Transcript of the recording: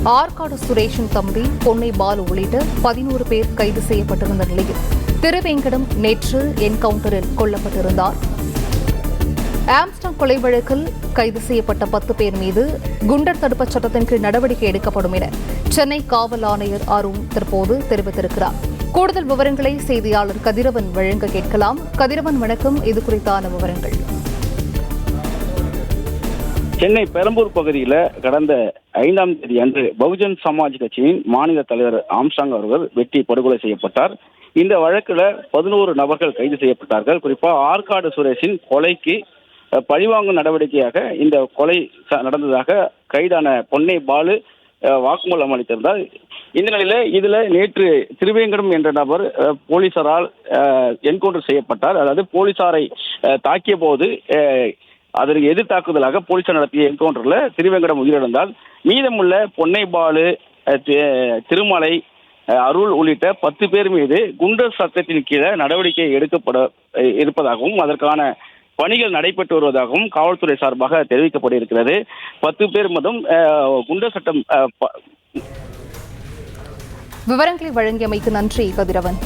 ஆற்காடு சுரேஷின் தம்பி பொன்னை பாலு உள்ளிட்ட 11 பேர் கைது செய்யப்பட்டிருந்த நிலையில் திருவேங்கடம் நேற்று என்கவுண்டரில் கொல்லப்பட்டிருந்தார். ஆம்ஸ்டாங் கொலை வழக்கில் கைது செய்யப்பட்ட 10 பேர் மீது குண்டர் தடுப்புச் சட்டத்தின் கீழ் நடவடிக்கை எடுக்கப்படும் என சென்னை காவல் ஆணையர் அருண் தற்போது தெரிவித்திருக்கிறார். கூடுதல் விவரங்களை செய்தியாளர் கதிரவன் வழங்க கேட்கலாம். கதிரவன், வணக்கம். இது குறித்தான விவரங்கள். சென்னை பெரம்பூர் பகுதியில் கடந்த 5ஆம் தேதி அன்று பகுஜன் சமாஜ் கட்சியின் மாநில தலைவர் ஆம்ஸ்டாங் அவர்கள் வெட்டி படுகொலை செய்யப்பட்டார். இந்த வழக்கில் 11 நபர்கள் கைது செய்யப்பட்டார்கள். குறிப்பாக ஆற்காடு சுரேஷின் கொலைக்கு பழிவாங்கும் நடவடிக்கையாக இந்த கொலை நடந்ததாக கைதான பொன்னை பாலு வாக்குமூலம் அளித்திருந்தார். இந்த நிலையில இதுல நேற்று திருவேங்கடம் என்ற நபர் போலீசாரால் என்கவுண்டர் செய்யப்பட்டார். அதாவது போலீசாரை தாக்கிய போது அதற்கு எதிர்த்தாக்குதலாக போலீசார் நடத்திய என்கவுண்டர்ல திருவேங்கடம் உயிரிழந்தால் மீதமுள்ள பொன்னை பாலு, திருமலை, அருள் உள்ளிட்ட 10 பேர் மீது குண்டர் சட்டத்தின் கீழே நடவடிக்கை எடுக்கப்பட இருப்பதாகவும் அதற்கான பணிகள் நடைபெற்று வருவதாகவும் காவல்துறை சார்பாக தெரிவிக்கப்பட்டிருக்கிறது. 10 பேர் மட்டும் குண்டர் சட்டம். விவரங்களை வழங்கியமைக்கு நன்றி கதிரவன்.